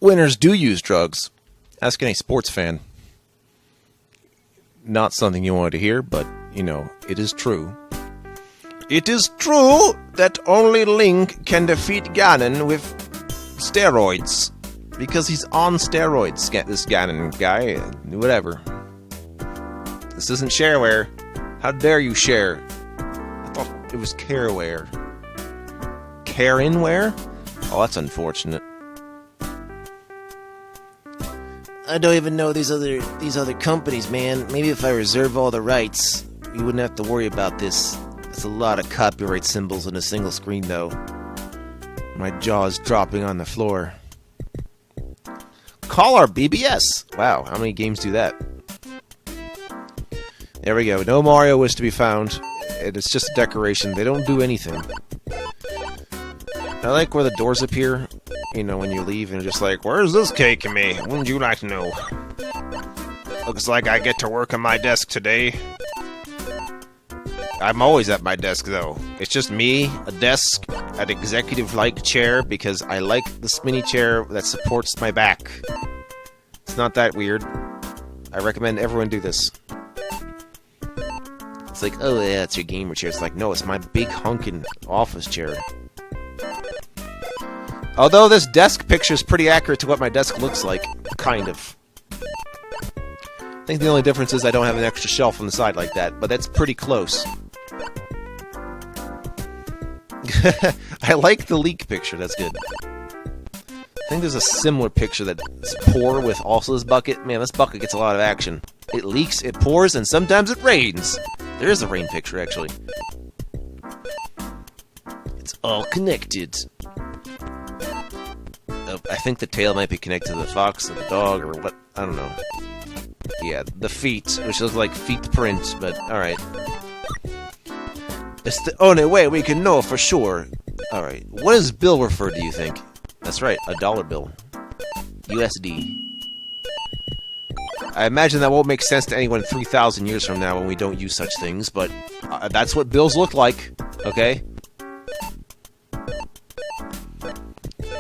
Winners do use drugs. Ask any sports fan. Not something you wanted to hear, but, you know, it is true. It is true that only Link can defeat Ganon with steroids. Because he's on steroids, this Ganon guy. Whatever. This isn't shareware. How dare you share? I thought it was careware. Karenware? Oh, that's unfortunate. I don't even know these other companies, man. Maybe if I reserve all the rights, we wouldn't have to worry about this. That's a lot of copyright symbols on a single screen, though. My jaw's dropping on the floor. Call our BBS! Wow, how many games do that? There we go. No Mario is to be found. It's just a decoration. They don't do anything. I like where the doors appear. You know, when you leave and just like, where's this cake in me? Wouldn't you like to know? Looks like I get to work on my desk today. I'm always at my desk, though. It's just me, a desk, an executive-like chair, because I like the spinny chair that supports my back. It's not that weird. I recommend everyone do this. It's like, oh yeah, it's your gamer chair. It's like, no, it's my big hunkin' office chair. Although this desk picture is pretty accurate to what my desk looks like. Kind of. I think the only difference is I don't have an extra shelf on the side like that, but that's pretty close. I like the leak picture, that's good. I think there's a similar picture that's pour with also this bucket. Man, this bucket gets a lot of action. It leaks, it pours, and sometimes it rains. There is a rain picture, actually. It's all connected. I think the tail might be connected to the fox or the dog or what. I don't know. Yeah, the feet, which look like feet print, but alright. It's the only way we can know for sure. Alright, what does bill refer to, do you think? That's right, a dollar bill. USD. I imagine that won't make sense to anyone 3,000 years from now when we don't use such things, but that's what bills look like, okay?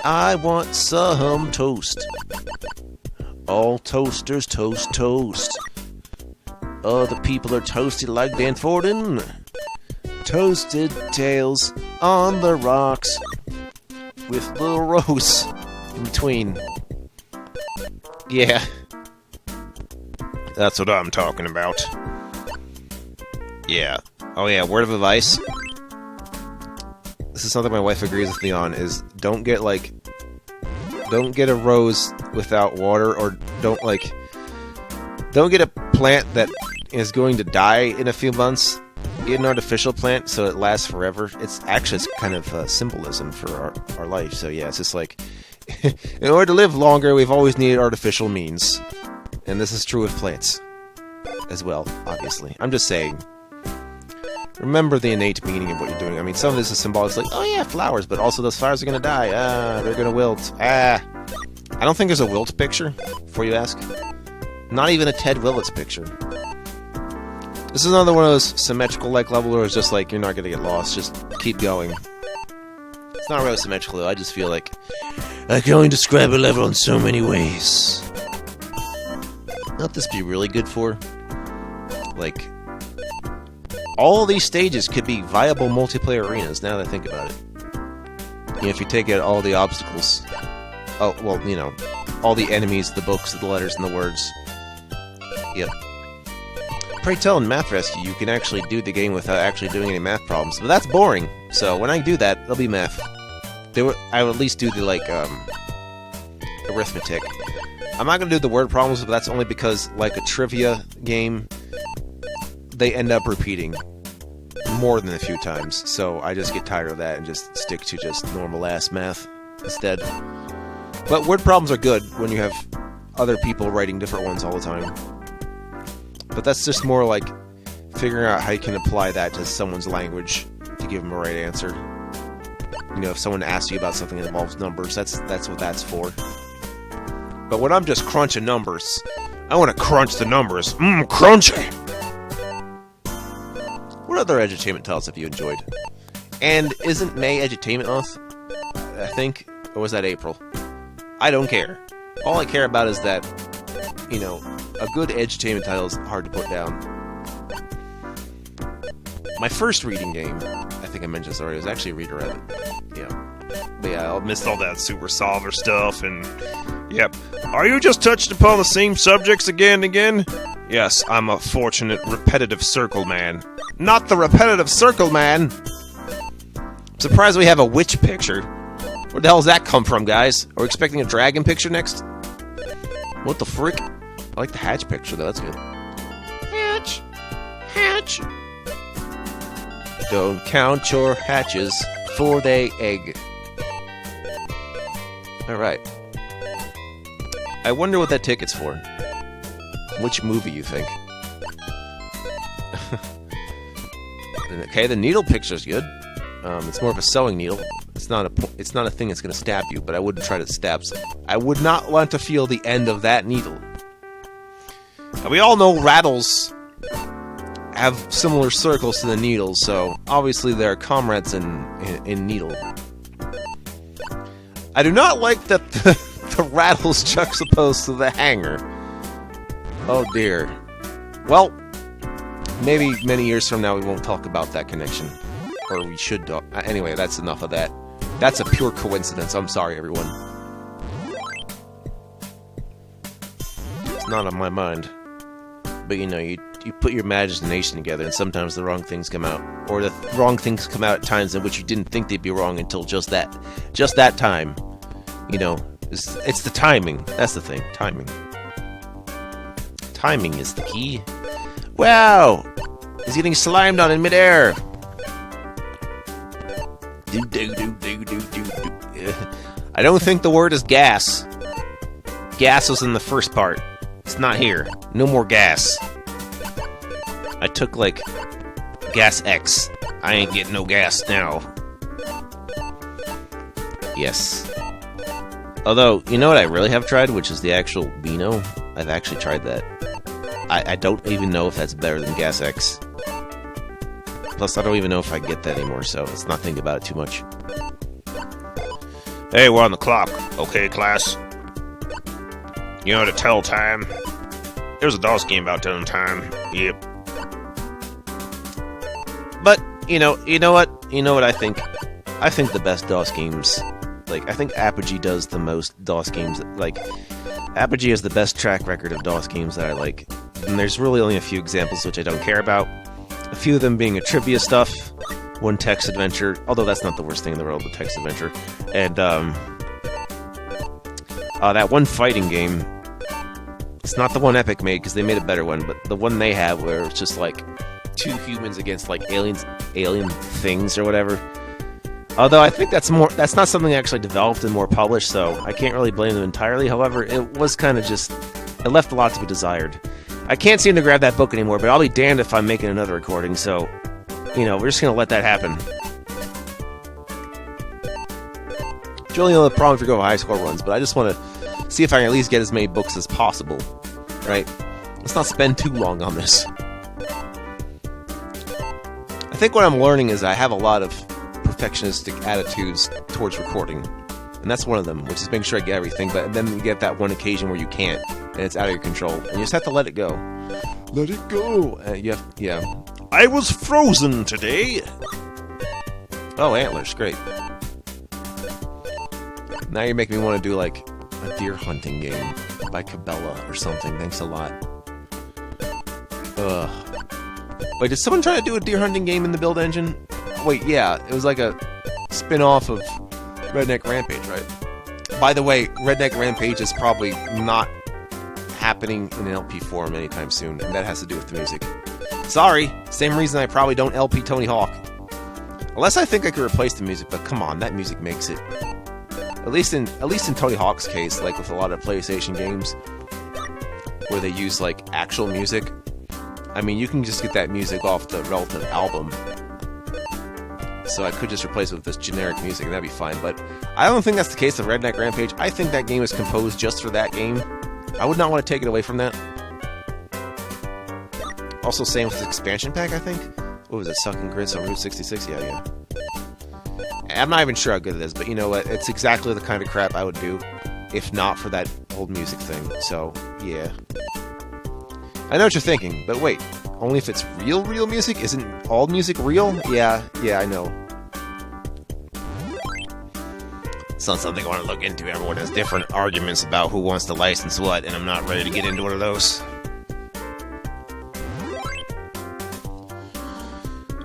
I want some toast. All toasters toast toast. Other people are toasted like Dan Forden. Toasted tails on the rocks with little rows in between. Yeah. That's what I'm talking about. Yeah. Oh yeah, word of advice. This is something my wife agrees with me on, is don't get a rose without water, or don't get a plant that is going to die in a few months. Get an artificial plant so it lasts forever. It's kind of symbolism for our life. So yeah, it's just like, in order to live longer, we've always needed artificial means. And this is true with plants as well, obviously. I'm just saying. Remember the innate meaning of what you're doing. I mean, some of this is symbolic. It's like, oh yeah, flowers, but also those flowers are going to die. They're going to wilt. I don't think there's a wilt picture, before you ask. Not even a Ted Willits picture. This is another one of those symmetrical-like level where it's just like, you're not going to get lost. Just keep going. It's not really symmetrical, though. I just feel like I can only describe a level in so many ways. Not this be really good for? Like, all these stages could be viable multiplayer arenas, now that I think about it. You know, if you take out all the obstacles. Oh, well, you know, all the enemies, the books, the letters, and the words. Yep. Pray tell, in Math Rescue, you can actually do the game without actually doing any math problems. But that's boring. So when I do that, there'll be math. I will at least do the, arithmetic. I'm not going to do the word problems, but that's only because, like a trivia game, they end up repeating more than a few times. So I just get tired of that and just stick to just normal-ass math instead. But word problems are good when you have other people writing different ones all the time. But that's just more like figuring out how you can apply that to someone's language to give them a right answer. You know, if someone asks you about something that involves numbers, that's what that's for. But when I'm just crunching numbers, I want to crunch the numbers. Crunchy! What other edutainment titles have you enjoyed? And isn't May Edutainment Month? I think? Or was that April? I don't care. All I care about is that, you know, a good edutainment title is hard to put down. My first reading game, I think I mentioned this already, was actually Reader Rabbit. Yeah. But yeah, I missed all that Super Solver stuff, and... Yep. Are you just touched upon the same subjects again and again? Yes, I'm a fortunate repetitive circle man. Not the repetitive circle man! I'm surprised we have a witch picture. Where the hell does that come from, guys? Are we expecting a dragon picture next? What the frick? I like the hatch picture, though. That's good. Hatch! Hatch! Don't count your hatches, for they egg. Alright. I wonder what that ticket's for. Which movie you think? Okay, the needle picture's good. It's more of a sewing needle. It's not a thing that's gonna stab you, but I wouldn't try to stab. I would not want to feel the end of that needle. Now, we all know rattles have similar circles to the needles, so obviously they're comrades in needle. I do not like that the rattle's juxtaposed to the hanger. Oh dear. Well, maybe many years from now we won't talk about that connection. Or we should talk. Anyway, that's enough of that. That's a pure coincidence. I'm sorry, everyone. It's not on my mind. But you know, you put your imagination together, and sometimes the wrong things come out. Or the wrong things come out at times in which you didn't think they'd be wrong until just that time. You know, it's the timing. That's the thing. Timing. Timing is the key. Wow! He's getting slimed on in midair. I don't think the word is gas. Gas was in the first part. It's not here. No more gas. I took, like, Gas X. I ain't getting no gas now. Yes. Although, you know what I really have tried, which is the actual Beano? I've actually tried that. I don't even know if that's better than Gas X. Plus, I don't even know if I get that anymore, so let's not think about it too much. Hey, we're on the clock. Okay, class? You know how to tell time? There's a DOS game about telling time. Yep. But, you know what? You know what I think? I think the best DOS games... Like, I think Apogee does the most DOS games. Like, Apogee has the best track record of DOS games that I like. And there's really only a few examples which I don't care about. A few of them being a trivia stuff, one text adventure, although that's not the worst thing in the world, the text adventure, and that one fighting game. It's not the one Epic made, because they made a better one, but the one they have where it's just like two humans against like alien things or whatever. Although I think that's not something actually developed and more published, so I can't really blame them entirely. However, it was kind of just, it left a lot to be desired. I can't seem to grab that book anymore, but I'll be damned if I'm making another recording, so, you know, we're just gonna let that happen. It's really the problem if you're going high score runs, but I just want to see if I can at least get as many books as possible, right? Let's not spend too long on this. I think what I'm learning is I have a lot of perfectionistic attitudes towards recording, and that's one of them, which is making sure I get everything, but then you get that one occasion where you can't, and it's out of your control, and you just have to let it go. Let it go! Yeah. I was frozen today! Oh, antlers, great. Now you're making me want to do, like, a deer hunting game by Cabela or something. Thanks a lot. Ugh. Wait, did someone try to do a deer hunting game in the build engine? Wait, yeah, it was like a spin-off of Redneck Rampage, right? By the way, Redneck Rampage is probably not happening in an LP form anytime soon, and that has to do with the music. Sorry, same reason I probably don't LP Tony Hawk. Unless I think I could replace the music, but come on, that music makes it. At least in Tony Hawk's case, like with a lot of PlayStation games, where they use like actual music. I mean, you can just get that music off the relative album. So I could just replace it with this generic music, and that'd be fine. But I don't think that's the case with Redneck Rampage. I think that game was composed just for that game. I would not want to take it away from that. Also, same with the expansion pack, I think. What was it, Sucking Grits on Route 66? Yeah. I'm not even sure how good it is, but you know what? It's exactly the kind of crap I would do. if not for that old music thing. So, yeah. I know what you're thinking, but wait. Only if it's real music? Isn't all music real? Yeah, I know. It's not something I want to look into. Everyone has different arguments about who wants to license what, and I'm not ready to get into one of those.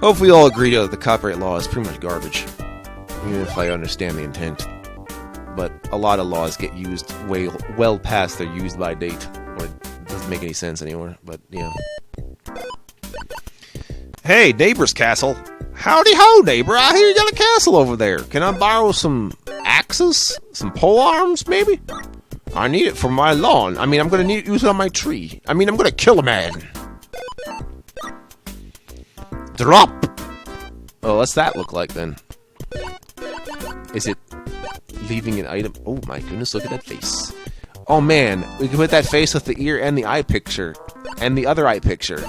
Hopefully all agree that the copyright law is pretty much garbage. Even if I understand the intent. But a lot of laws get used well past their used by date. Or it doesn't make any sense anymore, but yeah. Hey, neighbor's castle. Howdy ho, neighbor. I hear you got a castle over there. Can I borrow some axes? Some pole arms, maybe? I need it for my lawn. I mean, I'm gonna use it on my tree. I mean, I'm gonna kill a man. Drop! Oh, what's that look like, then? Is it leaving an item? Oh my goodness, look at that face. Oh man, we can put that face with the ear and the eye picture. And the other eye picture.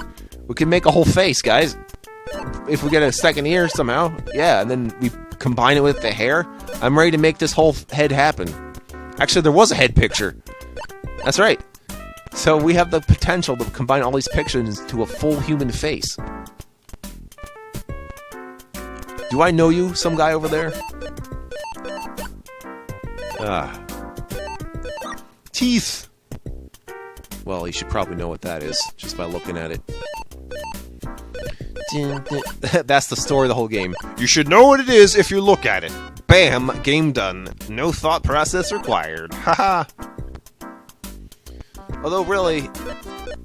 We can make a whole face, guys. If we get a second ear somehow. Yeah, and then we combine it with the hair. I'm ready to make this whole head happen. Actually, there was a head picture. That's right. So we have the potential to combine all these pictures into a full human face. Do I know you, some guy over there? Teeth! Well, you should probably know what that is, just by looking at it. That's the story of the whole game. You should know what it is if you look at it. Bam! Game done. No thought process required. Haha! Although, really,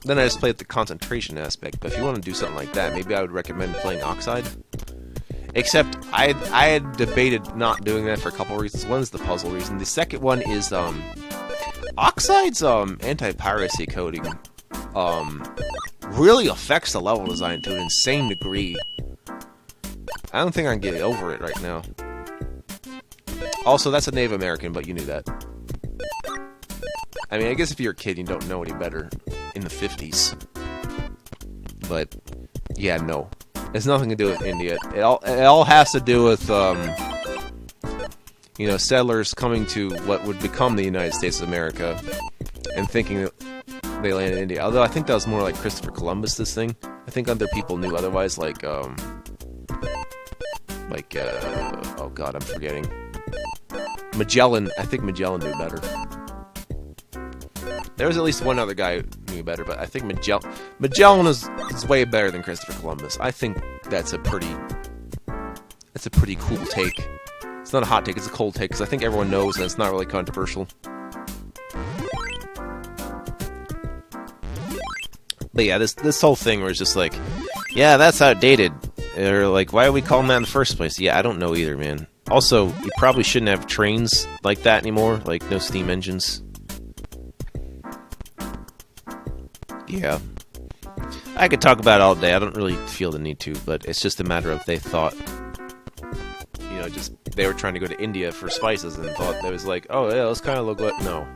then I just played the concentration aspect, but if you want to do something like that, maybe I would recommend playing Oxide. Except, I had debated not doing that for a couple reasons. One is the puzzle reason. The second one is, Oxide's, anti-piracy coding, really affects the level design to an insane degree. I don't think I can get over it right now. Also, that's a Native American, but you knew that. I mean, I guess if you're a kid, you don't know any better in the 50s. But, yeah, no. It's nothing to do with India. It all has to do with, you know, settlers coming to what would become the United States of America and thinking that they landed in India. Although I think that was more like Christopher Columbus, this thing. I think other people knew otherwise, like, oh god, I'm forgetting. Magellan. I think Magellan knew better. There was at least one other guy who knew better, but I think Magellan is way better than Christopher Columbus. I think that's a pretty cool take. It's not a hot take, it's a cold take, because I think everyone knows that it's not really controversial. But yeah, this whole thing where it's just like, yeah, that's outdated. Or like, why are we calling that in the first place? Yeah, I don't know either, man. Also, you probably shouldn't have trains like that anymore, like no steam engines. Yeah. I could talk about it all day. I don't really feel the need to, but it's just a matter of they thought, you know, just they were trying to go to India for spices and thought that was like, oh yeah, let's kind of look like, no.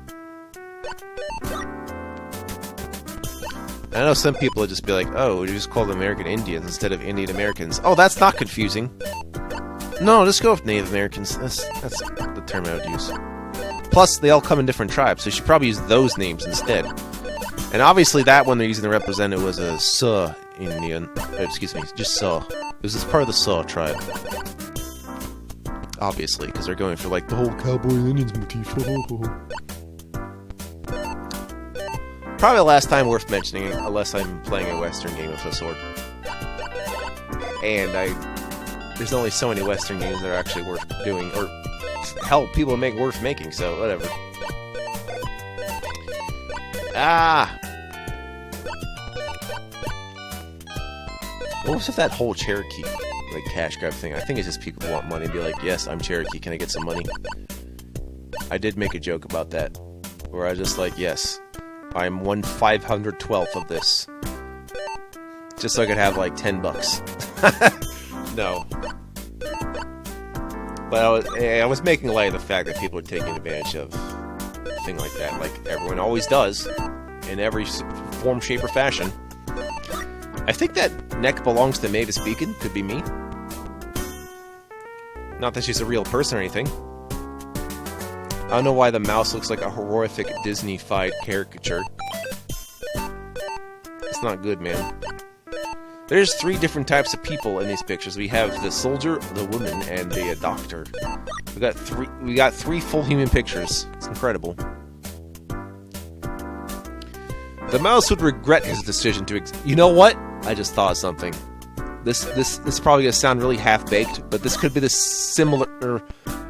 I know some people would just be like, oh, we just call them American Indians instead of Indian Americans. Oh, that's not confusing. No, just go with Native Americans. That's the term I would use. Plus, they all come in different tribes, so you should probably use those names instead. And obviously that one they're using to represent it was a Sioux Indian. Excuse me, just Sioux. It was just part of the Sioux tribe. Obviously, because they're going for like the whole cowboy Indians motif. Probably the last time worth mentioning, unless I'm playing a Western game of a sort. And there's only so many Western games that are actually worth doing, or hell, people make worth making, so whatever. What was with that whole Cherokee, like, cash grab thing? I think it's just people who want money, be like, yes, I'm Cherokee, can I get some money? I did make a joke about that, where I was just like, yes, I'm 1/512th of this. Just so I could have, like, $10. No. But I was making light of the fact that people are taking advantage of a thing like that, like everyone always does, in every form, shape, or fashion. I think that neck belongs to Mavis Beacon. Could be me. Not that she's a real person or anything. I don't know why the mouse looks like a horrific Disney-fied caricature. It's not good, man. There's 3 different types of people in these pictures. We have the soldier, the woman, and the doctor. We got 3 full human pictures. It's incredible. The mouse would regret his decision to. You know what? I just thought of something. This is probably gonna sound really half-baked, but this could be the similar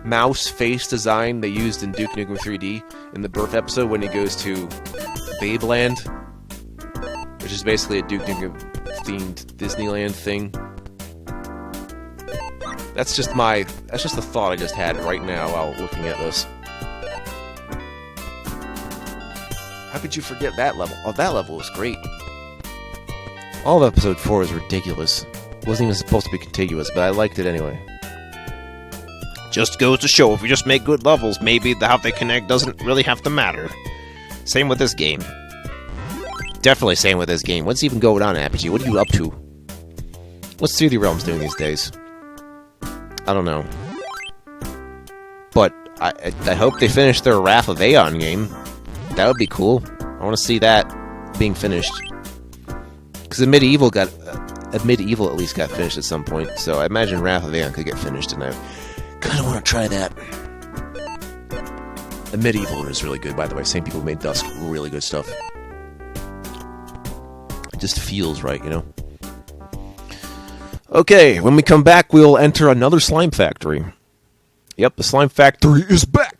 mouse face design they used in Duke Nukem 3D in the birth episode when he goes to Babeland, which is basically a Duke Nukem themed Disneyland thing. That's just a thought I just had right now while looking at this. How could you forget that level? Oh, that level was great. All of episode 4 is ridiculous. It wasn't even supposed to be contiguous, but I liked it anyway. Just goes to show, if you just make good levels, maybe how they connect doesn't really have to matter. Same with this game. Definitely same with this game. What's even going on, Apogee? What are you up to? What's 3D Realms doing these days? I don't know. But I hope they finish their Wrath of Aeon game. That would be cool. I want to see that being finished. Because the Medieval at least got finished at some point. So I imagine Wrath of Aeon could get finished, and I kind of want to try that. The Medieval is really good, by the way. Same people who made Dusk, really good stuff. It just feels right, you know? Okay, when we come back, we'll enter another slime factory. Yep, the slime factory is back!